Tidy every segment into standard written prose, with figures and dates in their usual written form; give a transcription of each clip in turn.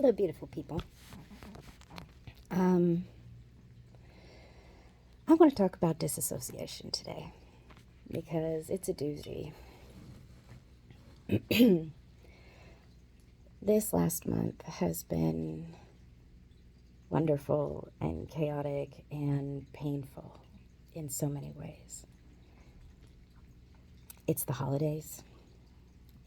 Hello, beautiful people. I want to talk about disassociation today because it's a doozy. This last month has been wonderful and chaotic and painful in so many ways. It's the holidays.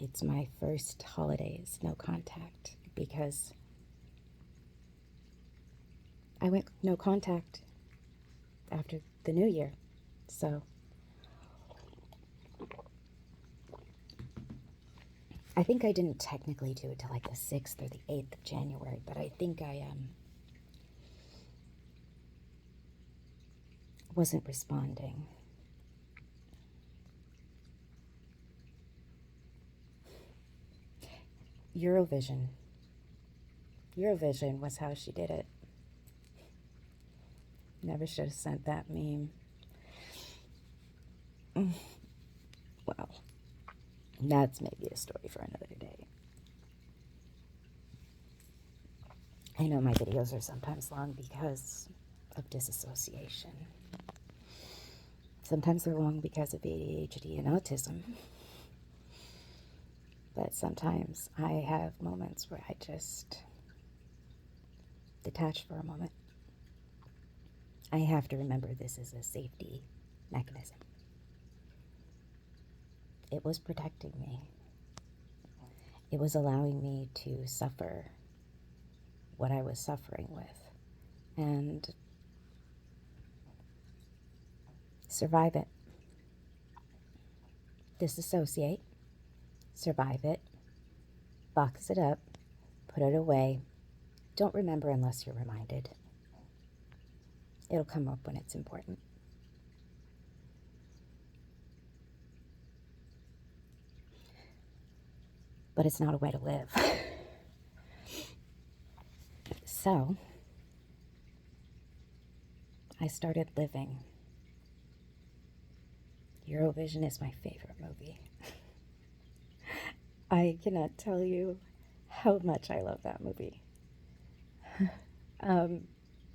It's my first holidays, no contact, because I went no contact after the new year. So I think I didn't technically do it till like the 6th or the 8th of January, but I think I wasn't responding. Eurovision was how she did it. Never should have sent that meme. Well, that's maybe a story for another day. I know my videos are sometimes long because of disassociation. Sometimes they're long because of ADHD and autism. But sometimes I have moments where I just detach for a moment. I have to remember this is a safety mechanism. It was protecting me. It was allowing me to suffer what I was suffering with and survive it. Disassociate, survive it, box it up, put it away. Don't remember unless you're reminded. It'll come up when it's important. But it's not a way to live. So, I started living. Eurovision is my favorite movie. I cannot tell you how much I love that movie.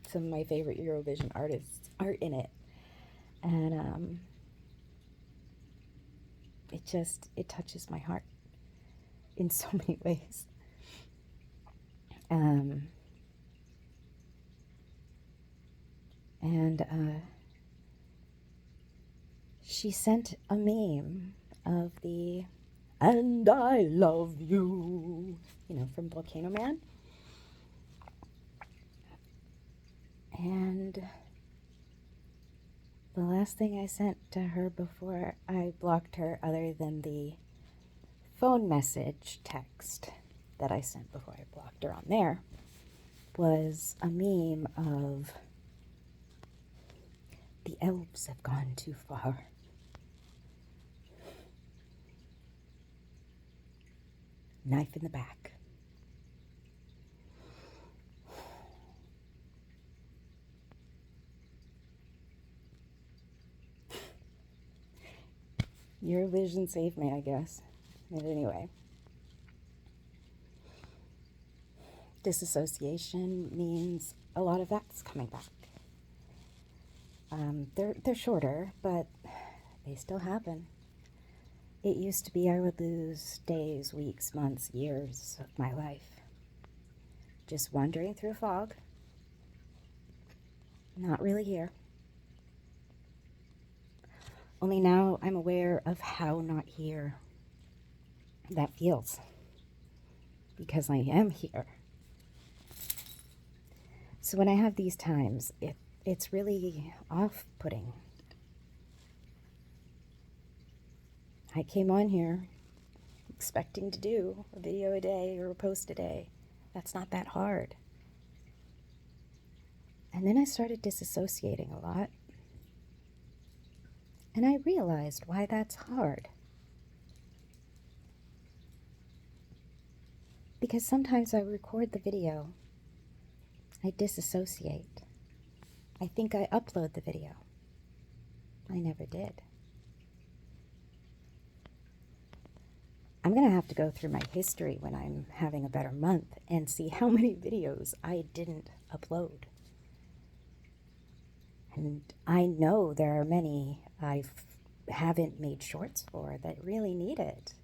Some of my favorite Eurovision artists are in it. And it touches my heart in so many ways. She sent a meme of the "And I love you," from Volcano Man. And the last thing I sent to her before I blocked her, other than the phone message text that I sent before I blocked her on there, was a meme of "The elves have gone too far. Knife in the back." Eurovision saved me, I guess. But anyway. Disassociation means a lot of that's coming back. They're shorter, but they still happen. It used to be I would lose days, weeks, months, years of my life just wandering through fog, not really here. Only now I'm aware of how not here that feels, because I am here. So when I have these times, it's really off-putting. I came on here expecting to do a video a day or a post a day. That's not that hard. And then I started disassociating a lot. And I realized why that's hard. Because sometimes I record the video, I disassociate. I think I upload the video. I never did. I'm going to have to go through my history when I'm having a better month and see how many videos I didn't upload. And I know there are many I haven't made shorts for that really need it.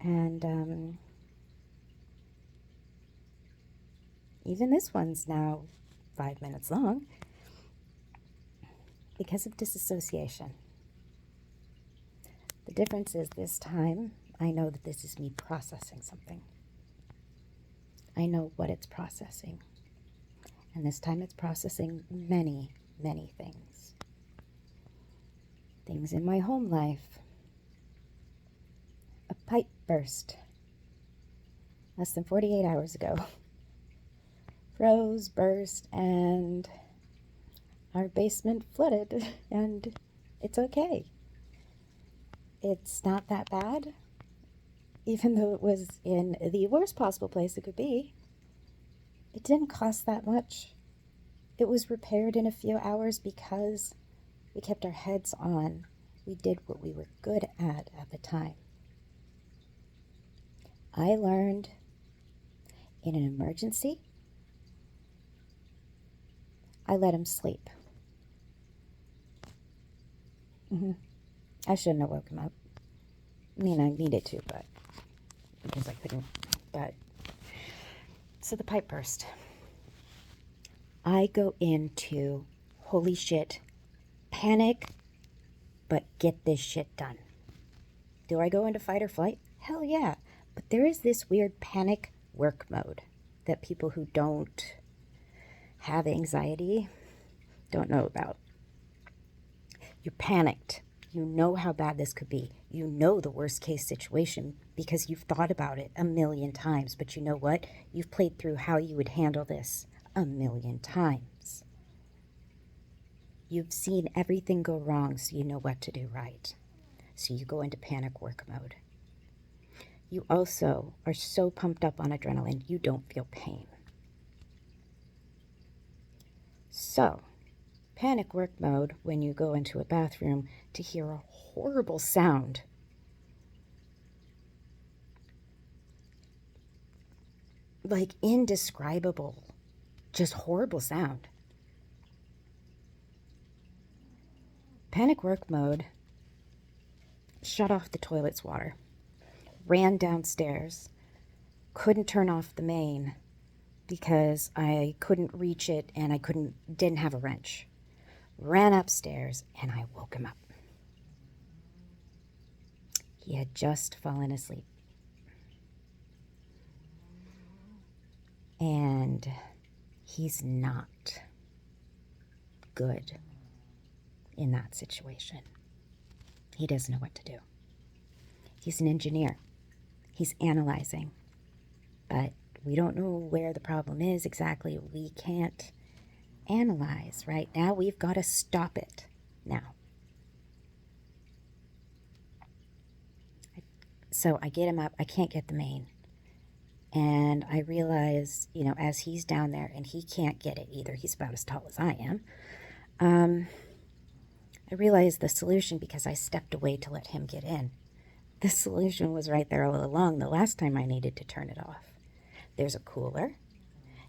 And even this one's now 5 minutes long because of disassociation. The difference is this time I know that this is me processing something. I know what it's processing. And this time it's processing many, many things. Things in my home life. A pipe burst less than 48 hours ago. Froze, burst, and our basement flooded, and it's okay. It's not that bad, even though it was in the worst possible place it could be. It didn't cost that much. It was repaired in a few hours because we kept our heads on. We did what we were good at the time. I learned in an emergency, I let him sleep. I shouldn't have woke him up. I mean, I needed to, but because I couldn't. But so the pipe burst. I go into holy shit, panic, but get this shit done. Do I go into fight or flight? Hell yeah. But there is this weird panic work mode that people who don't have anxiety don't know about. You're panicked. You know how bad this could be. You know the worst case situation because you've thought about it a million times. But you know what? You've played through how you would handle this a million times. You've seen everything go wrong, so you know what to do right. So you go into panic work mode. You also are so pumped up on adrenaline, you don't feel pain. So, panic work mode when you go into a bathroom to hear a horrible sound. Like indescribable, just horrible sound. Panic work mode, shut off the toilet's water, ran downstairs, couldn't turn off the main because I couldn't reach it and I didn't have a wrench. Ran upstairs and I woke him up. He had just fallen asleep. And he's not good in that situation. He doesn't know what to do. He's an engineer. He's analyzing. But we don't know where the problem is exactly. We can't analyze right now. We've got to stop it now. So I get him up. I can't get the main. And I realize, as he's down there and he can't get it either. He's about as tall as I am. I realized the solution because I stepped away to let him get in. The solution was right there all along the last time I needed to turn it off. There's a cooler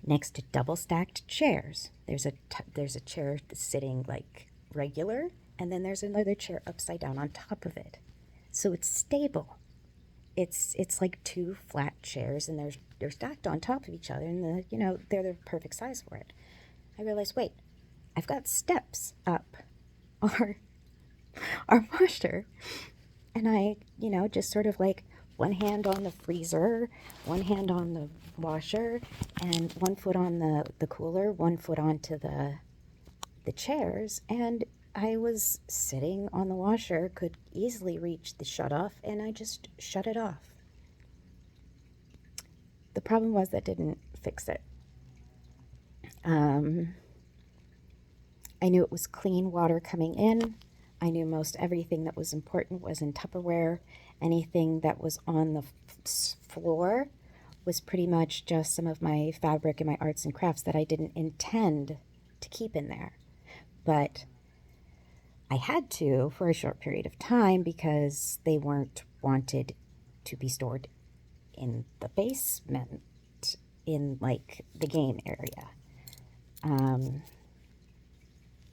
next to double stacked chairs. There's a chair that's sitting like regular, and then there's another chair upside down on top of it. So it's stable. It's like two flat chairs, and they're stacked on top of each other, and they're the perfect size for it. I realized, wait, I've got steps up our washer, and I just sort of like one hand on the freezer, one hand on the washer, and one foot on the cooler, one foot onto the chairs, and I was sitting on the washer, could easily reach the shut-off, and I just shut it off. The problem was that didn't fix it. I knew it was clean water coming in. I knew most everything that was important was in Tupperware. Anything that was on the floor was pretty much just some of my fabric and my arts and crafts that I didn't intend to keep in there. But I had to for a short period of time because they weren't wanted to be stored in the basement in like the game area.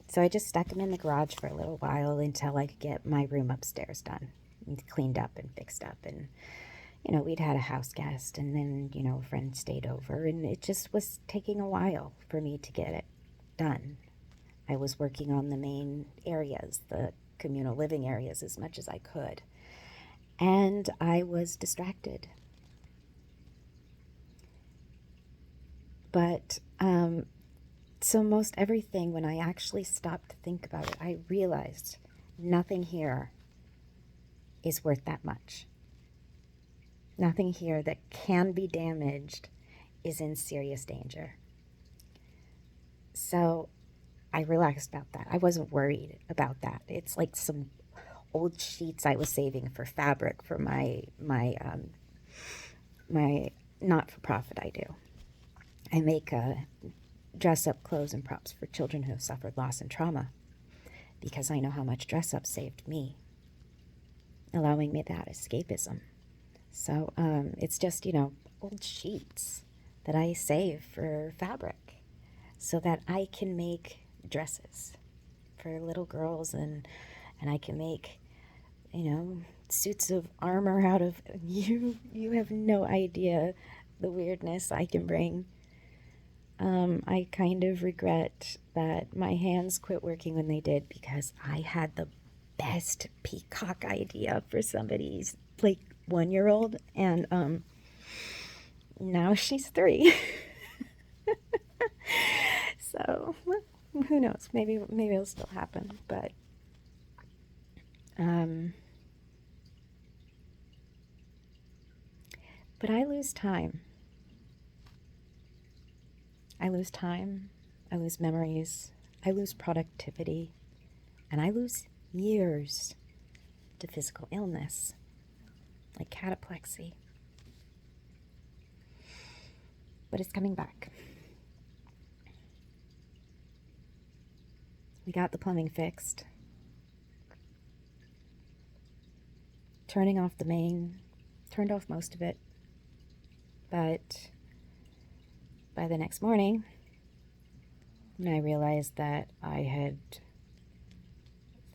So I just stuck them in the garage for a little while until I could get my room upstairs done, and cleaned up and fixed up. And, you know, we'd had a house guest, and then, you know, a friend stayed over, and it just was taking a while for me to get it done. I was working on the main areas, the communal living areas, as much as I could. And I was distracted. But, so most everything, when I actually stopped to think about it, I realized nothing here is worth that much. Nothing here that can be damaged is in serious danger. So I relaxed about that. I wasn't worried about that. It's like some old sheets I was saving for fabric for my not-for-profit I do. I make dress-up clothes and props for children who have suffered loss and trauma, because I know how much dress-up saved me, allowing me that escapism. So it's just, you know, old sheets that I save for fabric so that I can make dresses for little girls, and I can make, you know, suits of armor out of, you have no idea the weirdness I can bring. I kind of regret that my hands quit working when they did, because I had the best peacock idea for somebody's like 1-year-old, and now she's 3. So who knows? Maybe it'll still happen, but I lose time. I lose time, I lose memories, I lose productivity, and I lose years to physical illness, like cataplexy. But it's coming back. We got the plumbing fixed. Turning off the main, turned off most of it, but by the next morning, I realized that I had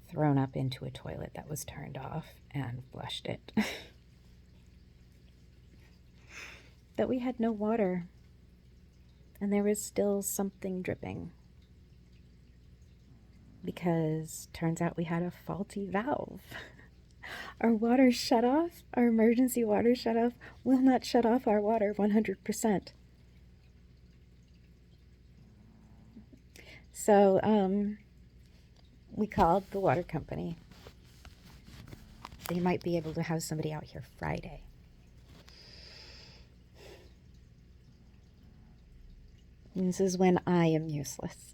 thrown up into a toilet that was turned off and flushed it. That we had no water, and there was still something dripping, because turns out we had a faulty valve. Our water shut off, our emergency water shut off, will not shut off our water 100%. So we called the water company. They might be able to have somebody out here Friday. And this is when I am useless.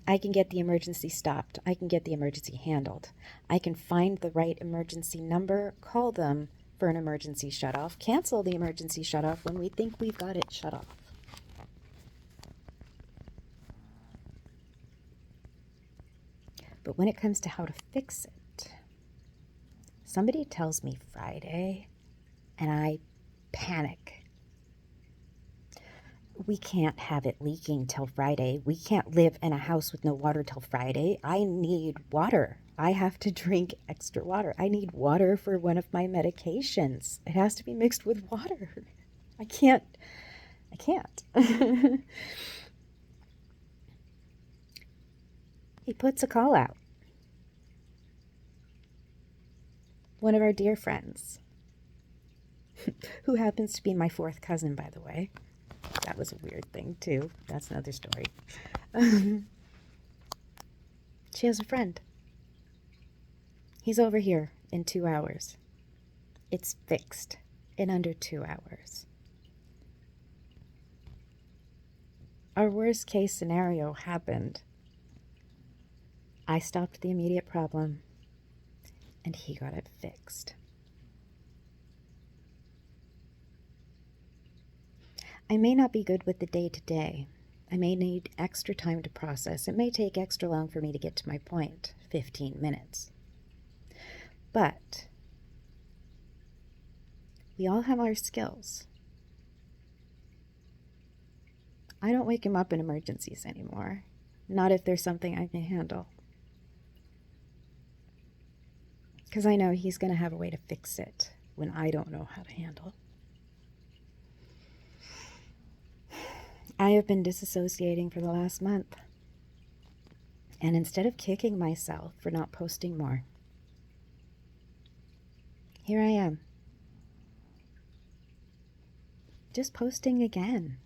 I can get the emergency stopped. I can get the emergency handled. I can find the right emergency number, call them for an emergency shutoff, cancel the emergency shutoff when we think we've got it shut off. But when it comes to how to fix it, somebody tells me Friday, and I panic. We can't have it leaking till Friday. We can't live in a house with no water till Friday. I need water. I have to drink extra water. I need water for one of my medications. It has to be mixed with water. I can't. He puts a call out. One of our dear friends, who happens to be my 4th cousin, by the way. That was a weird thing, too. That's another story. She has a friend. He's over here in 2 hours. It's fixed in under 2 hours. Our worst case scenario happened. I stopped the immediate problem, and he got it fixed. I may not be good with the day-to-day. I may need extra time to process. It may take extra long for me to get to my point, 15 minutes. But We all have our skills. I don't wake him up in emergencies anymore. Not if there's something I can handle. Because I know he's going to have a way to fix it when I don't know how to handle. I have been disassociating for the last month. And instead of kicking myself for not posting more, here I am. Just posting again.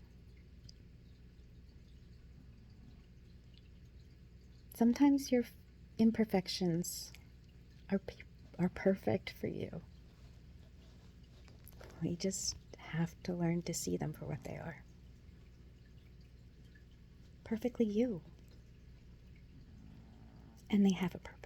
Sometimes your imperfections are perfect for you. We just have to learn to see them for what they are. Perfectly you. And they have a purpose.